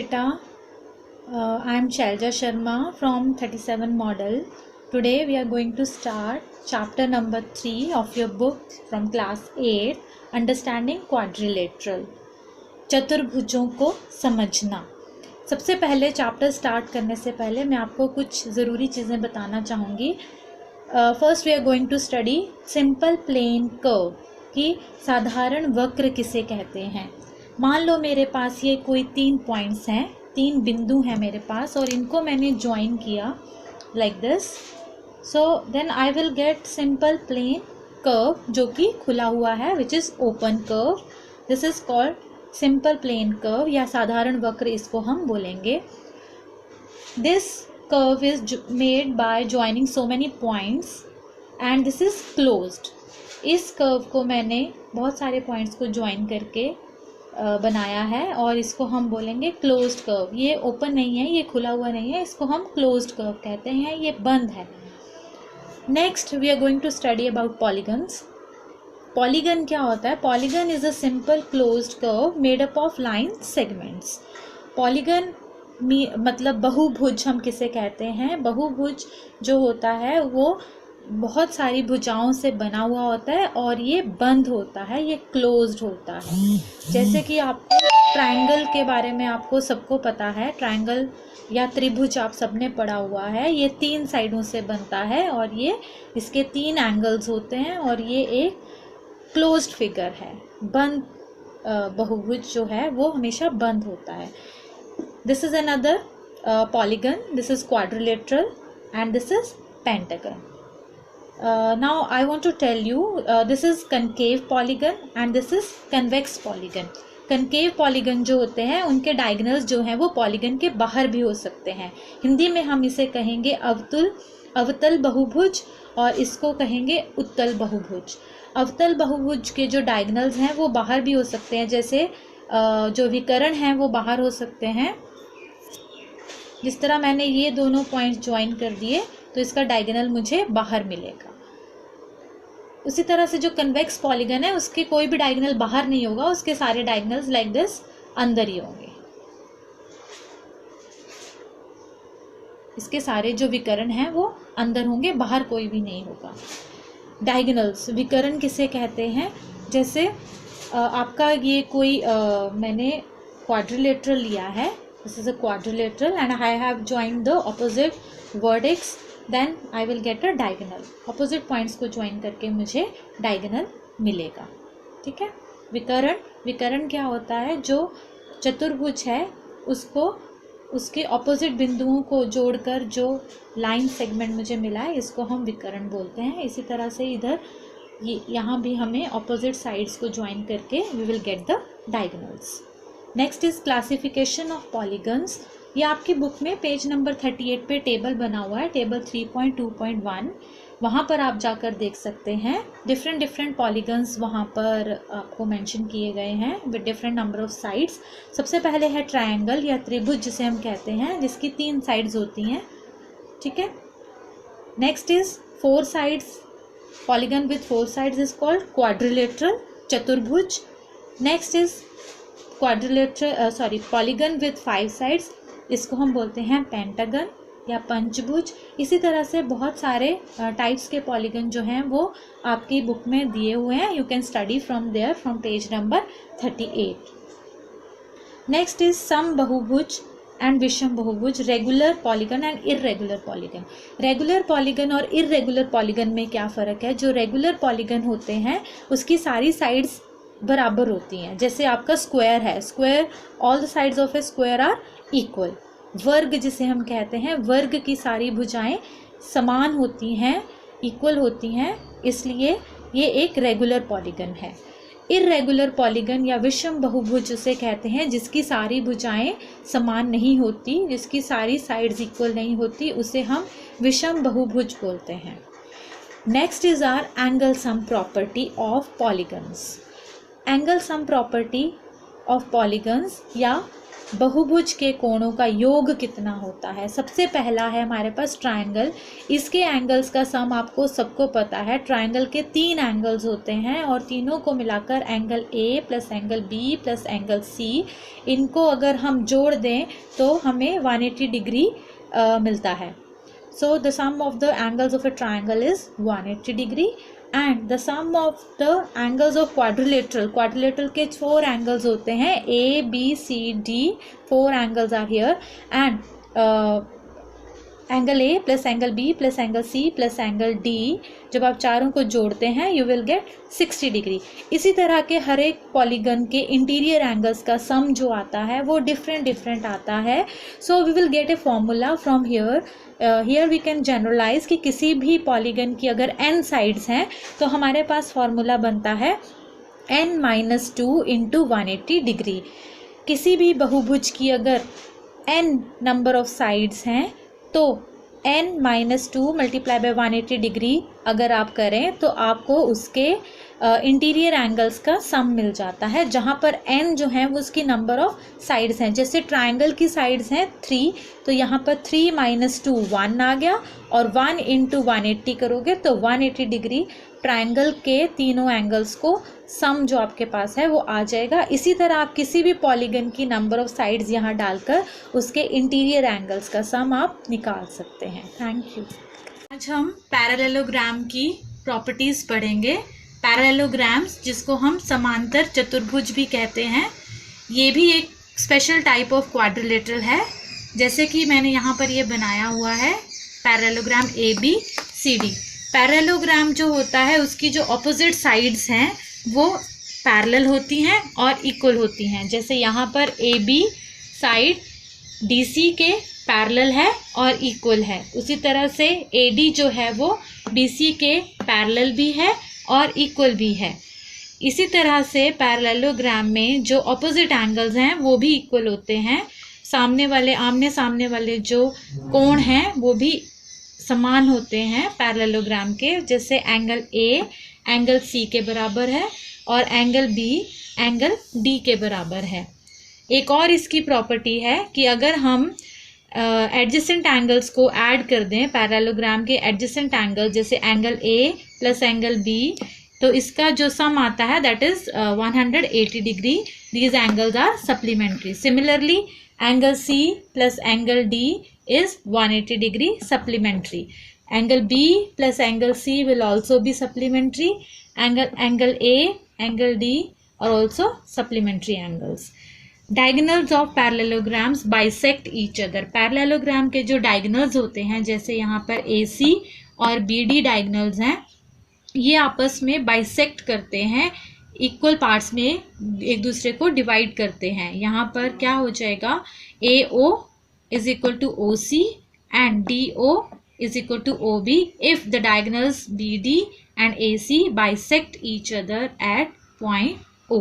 Beta, I am Shailja Sharma from 37 model. Today we are going to start chapter number 3 of your book from class 8, Understanding Quadrilateral. चतुर्भुजों को समझना. सबसे पहले chapter start करने से पहले मैं आपको कुछ ज़रूरी चीज़ें बताना चाहूँगी. First we are going to study simple plane curve कि साधारण वक्र किसे कहते हैं. मान लो मेरे पास ये कोई 3 पॉइंट्स हैं, 3 बिंदु हैं मेरे पास और इनको मैंने ज्वाइन किया like this. So then I will get simple plane curve जो कि खुला हुआ है, which is open curve. This is called simple plane curve या साधारण वक्र इसको हम बोलेंगे. This curve is made by joining so many points and this is closed. इस कर्व को मैंने बहुत सारे पॉइंट्स को ज्वाइन करके बनाया है और इसको हम बोलेंगे क्लोज्ड कर्व. ये ओपन नहीं है, ये खुला हुआ नहीं है, इसको हम क्लोज्ड कर्व कहते हैं, ये बंद है. Next we are going to study about polygons. Polygon क्या होता है? Polygon is a simple closed curve made up of line segments. Polygon मतलब बहुभुज हम किसे कहते हैं? बहुभुज जो होता है वो बहुत सारी भुजाओं से बना हुआ होता है और ये बंद होता है, ये क्लोज्ड होता है. जैसे कि आपको ट्रायंगल के बारे में आपको सबको पता है, ट्रायंगल या त्रिभुज आप सबने पढ़ा हुआ है. ये 3 साइडों से बनता है और ये इसके 3 एंगल्स होते हैं और ये एक क्लोज्ड फिगर है. बंद बहुभुज जो है वो हमेशा बंद होता है. This is another polygon. This is quadrilateral and this is pentagon. Now I want to tell you this is concave polygon and this is convex polygon. concave polygon जो होते हैं उनके डायगोनल्स जो हैं वो पॉलीगन के बाहर भी हो सकते हैं. हिंदी में हम इसे कहेंगे अवतल बहुभुज और इसको कहेंगे उत्तल बहुभुज. अवतल बहुभुज के जो डायगोनल्स हैं वो बाहर भी हो सकते हैं, जैसे जो विकर्ण हैं वो बाहर हो सकते हैं. जिस तरह मैंने ये दोनों पॉइंट्स ज्वाइन कर दिए तो इसका डायगोनल मुझे बाहर मिलेगा. उसी तरह से जो कन्वेक्स पॉलीगन है उसके कोई भी डायगोनल बाहर नहीं होगा, उसके सारे डायगोनल्स लाइक दिस अंदर ही होंगे. इसके सारे जो विकर्ण हैं वो अंदर होंगे, बाहर कोई भी नहीं होगा. डायगोनल्स विकर्ण किसे कहते हैं? जैसे आपका ये कोई मैंने क्वाड्रिलेटरल लिया है. This is a quadrilateral and I have joined the opposite vertex, then I will get a diagonal. Opposite points को ज्वाइन करके मुझे डायगोनल मिलेगा. ठीक है. विकर्ण क्या होता है? जो चतुर्भुज है उसको उसके ऑपोजिट बिंदुओं को जोड़कर जो लाइन सेगमेंट मुझे मिला है इसको हम विकर्ण बोलते हैं. इसी तरह से इधर यहाँ भी हमें ऑपोजिट साइड्स को ज्वाइन करके we will get the diagonals. Next is classification of polygons. ये आपकी बुक में पेज नंबर 38 पे टेबल बना हुआ है, टेबल 3.2.1. वहाँ पर आप जाकर देख सकते हैं. डिफरेंट पॉलीगन्स वहाँ पर आपको मेंशन किए गए हैं with different number of sides. सबसे पहले है ट्रायंगल या त्रिभुज जिसे हम कहते हैं, जिसकी 3 साइड्स होती हैं. ठीक है. Next is 4 sides. Polygon with 4 sides is called quadrilateral, चतुर्भुज. Next is polygon with 5 sides, इसको हम बोलते हैं पेंटागन या पंचभुज. इसी तरह से बहुत सारे टाइप्स के पॉलीगन जो हैं वो आपकी बुक में दिए हुए हैं. You can study from there from page number 38. Next is सम बहुभुज एंड विषम बहुभुज, regular polygon and irregular polygon. Regular polygon और इर्रेगुलर पॉलीगन में क्या फ़र्क है? जो रेगुलर पॉलीगन होते हैं उसकी सारी साइड्स बराबर होती हैं. जैसे आपका स्क्वायर है, square all the sides of a square are equal. वर्ग जिसे हम कहते हैं, वर्ग की सारी भुजाएं समान होती हैं, इक्वल होती हैं, इसलिए ये एक रेगुलर पॉलीगन है. इर्रेगुलर पॉलीगन या विषम बहुभुज उसे कहते हैं जिसकी सारी भुजाएं समान नहीं होती, जिसकी सारी साइड्स इक्वल नहीं होती, उसे हम विषम बहुभुज बोलते हैं. Next is R angle sum property of polygons. Angle sum property of polygons या बहुभुज के कोणों का योग कितना होता है। सबसे पहला है हमारे पास ट्रायंगल। इसके एंगल्स का सम आपको सबको पता है। ट्रायंगल के 3 एंगल्स होते हैं और तीनों को मिलाकर angle A plus angle B plus angle C, इनको अगर हम जोड़ दें तो हमें 180 डिग्री मिलता है। So the sum of the angles of a triangle is 180 degree and the sum of the angles of quadrilateral के 4 एंगल्स होते हैं, A B C D, 4 angles are here and angle A plus angle B plus angle C plus angle D, जब आप चारों को जोड़ते हैं you will get 60 degree. इसी तरह के हर एक पॉलीगन के इंटीरियर एंगल्स का सम जो आता है वो डिफरेंट आता है। So we will get a formula from here. Here we can generalise कि किसी भी पॉलीगन की अगर n साइड्स हैं तो हमारे पास फॉर्मूला बनता है n-2 इंटू 180 डिग्री। किसी भी बहुभुज की अगर n नंबर ऑफ साइड्स हैं तो n-2 मल्टीप्लाई बाय 180 डिग्री अगर आप करें तो आपको उसके इंटीरियर एंगल्स का सम मिल जाता है, जहाँ पर n जो है वो उसकी नंबर ऑफ साइड्स हैं। जैसे ट्रायंगल की साइड्स हैं 3, तो यहाँ पर 3-2 1 आ गया और 1 इंटू 180 करोगे तो 180 डिग्री ट्रायंगल के तीनों एंगल्स को सम जो आपके पास है वो आ जाएगा। इसी तरह आप किसी भी पॉलीगन की नंबर ऑफ साइड्स यहाँ डालकर उसके इंटीरियर एंगल्स का सम आप निकाल सकते हैं। Thank you. आज हम पैरेललोग्राम की प्रॉपर्टीज़ पढ़ेंगे। पैरेललोग्राम्स, जिसको हम समांतर चतुर्भुज भी कहते हैं, ये भी एक स्पेशल टाइप ऑफ क्वाड्रिलेटरल है। जैसे कि मैंने यहाँ पर ये बनाया हुआ है पैरेललोग्राम ABCD। पैरेललोग्राम जो होता है उसकी जो ऑपोजिट साइड्स हैं वो पैरेलल होती हैं और इक्वल होती हैं। जैसे यहाँ पर AB साइड DC के पैरेलल है और इक्वल है, उसी तरह से AD जो है वो BC के पैरेलल भी है और इक्वल भी है। इसी तरह से पैरेललोग्राम में जो ऑपोजिट एंगल्स हैं वो भी इक्वल होते हैं। आमने सामने वाले जो कोण हैं वो भी समान होते हैं पैरेललोग्राम के। जैसे एंगल A एंगल C के बराबर है और एंगल B एंगल D के बराबर है। एक और इसकी प्रॉपर्टी है कि अगर हम एडजेसेंट एंगल्स को ऐड कर दें, पैरेललोग्राम के एडजेसेंट एंगल जैसे angle A plus angle B, तो इसका जो सम आता है that is 180 degree. These angles are supplementary. Similarly angle C plus angle D is 180 degree supplementary. Angle B plus angle C will also be supplementary. Angle A, angle D are also supplementary angles. Diagonals of parallelograms bisect each other. Parallelogram के जो diagonals होते हैं, जैसे यहाँ पर AC और BD diagonals हैं, ये आपस में bisect करते हैं, इक्वल पार्ट्स में एक दूसरे को डिवाइड करते हैं। यहाँ पर क्या हो जाएगा, AO is equal to OC and DO is equal to OB if the diagonals BD and AC bisect each other at point O.